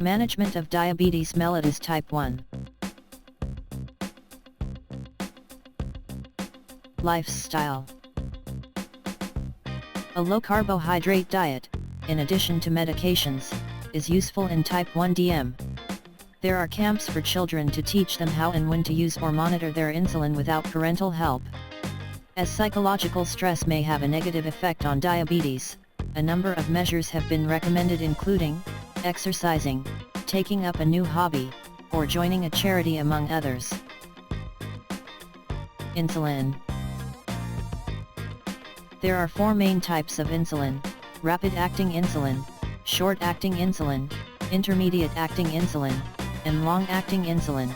Management of diabetes mellitus type 1. Lifestyle. A low-carbohydrate diet, in addition to medications, is useful in type 1 DM. There are camps for children to teach them how and when to use or monitor their insulin without parental help. As psychological stress may have a negative effect on diabetes, a number of measures have been recommended, including exercising, taking up a new hobby, or joining a charity, among others. Insulin. There are four main types of insulin: rapid-acting insulin, short-acting insulin, intermediate-acting insulin, and long-acting insulin.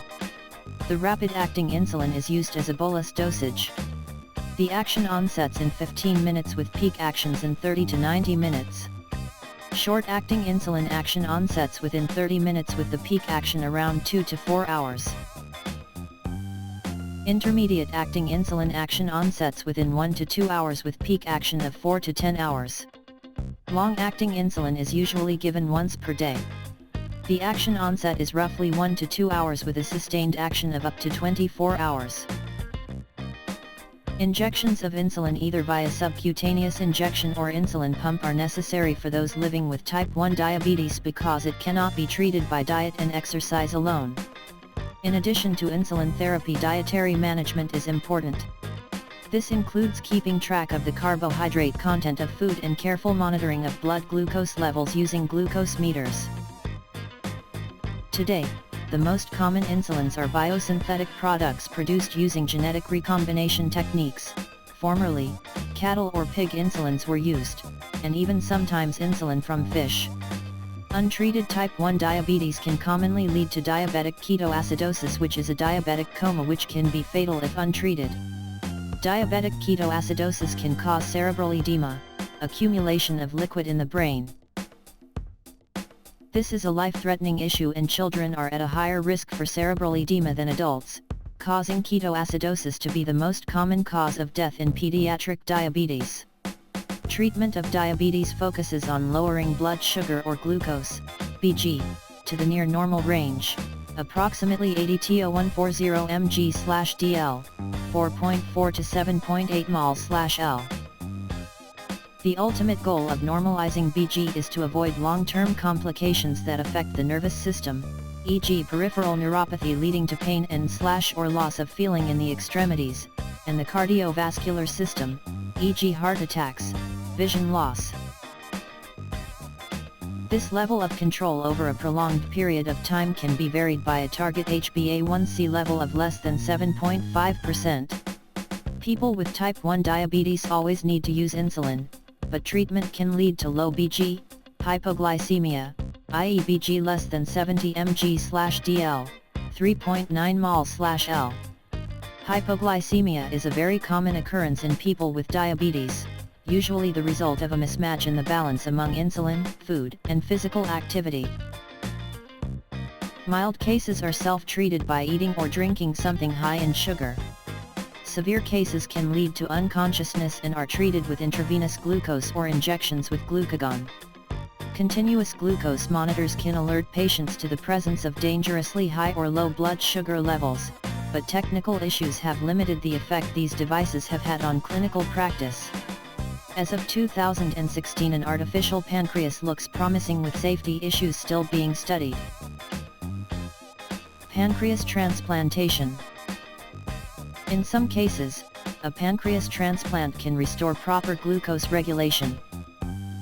The rapid-acting insulin is used as a bolus dosage. The action onsets in 15 minutes with peak actions in 30 to 90 minutes. Short-acting insulin action onsets within 30 minutes with the peak action around 2 to 4 hours. Intermediate-acting insulin action onsets within 1 to 2 hours with peak action of 4 to 10 hours. Long-acting insulin is usually given once per day. The action onset is roughly 1 to 2 hours with a sustained action of up to 24 hours. Injections of insulin either via subcutaneous injection or insulin pump are necessary for those living with type 1 diabetes because it cannot be treated by diet and exercise alone. In addition to insulin therapy, dietary management is important. This includes keeping track of the carbohydrate content of food and careful monitoring of blood glucose levels using glucose meters. Today, the most common insulins are biosynthetic products produced using genetic recombination techniques. Formerly, cattle or pig insulins were used, and even sometimes insulin from fish. Untreated type 1 diabetes can commonly lead to diabetic ketoacidosis, which is a diabetic coma which can be fatal if untreated. Diabetic ketoacidosis can cause cerebral edema, accumulation of liquid in the brain. This is a life-threatening issue, and children are at a higher risk for cerebral edema than adults, causing ketoacidosis to be the most common cause of death in pediatric diabetes. Treatment of diabetes focuses on lowering blood sugar or glucose, BG, to the near normal range, approximately 80 to 140 mg/dl, 4.4 to 7.8 mol/L. The ultimate goal of normalizing BG is to avoid long-term complications that affect the nervous system, e.g. peripheral neuropathy leading to pain and/or loss of feeling in the extremities, and the cardiovascular system, e.g. heart attacks, vision loss. This level of control over a prolonged period of time can be varied by a target HbA1c level of less than 7.5%. People with type 1 diabetes always need to use insulin, but treatment can lead to low BG, hypoglycemia, i.e. BG less than 70 mg/dl, 3.9 mol/L. Hypoglycemia is a very common occurrence in people with diabetes, usually the result of a mismatch in the balance among insulin, food, and physical activity. Mild cases are self-treated by eating or drinking something high in sugar. Severe cases can lead to unconsciousness and are treated with intravenous glucose or injections with glucagon. Continuous glucose monitors can alert patients to the presence of dangerously high or low blood sugar levels, but technical issues have limited the effect these devices have had on clinical practice. As of 2016, an artificial pancreas looks promising, with safety issues still being studied. Pancreas transplantation. In some cases, a pancreas transplant can restore proper glucose regulation.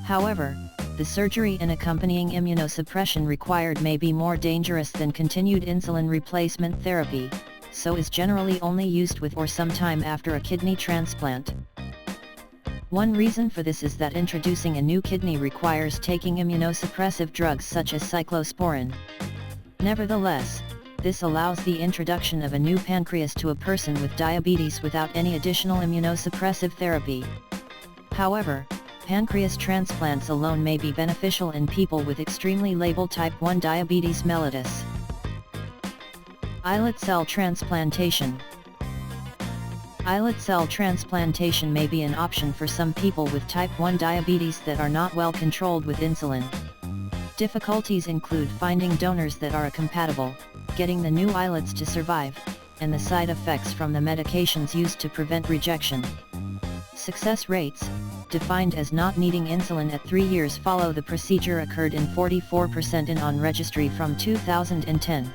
However, the surgery and accompanying immunosuppression required may be more dangerous than continued insulin replacement therapy, so is generally only used with or sometime after a kidney transplant. One reason for this is that introducing a new kidney requires taking immunosuppressive drugs such as cyclosporin. Nevertheless, this allows the introduction of a new pancreas to a person with diabetes without any additional immunosuppressive therapy. However, pancreas transplants alone may be beneficial in people with extremely labile type 1 diabetes mellitus. Islet cell transplantation. Islet cell transplantation may be an option for some people with type 1 diabetes that are not well controlled with insulin. Difficulties include finding donors that are compatible, getting the new islets to survive, and the side effects from the medications used to prevent rejection. Success rates, defined as not needing insulin at 3 years follow the procedure, occurred in 44% in on registry from 2010.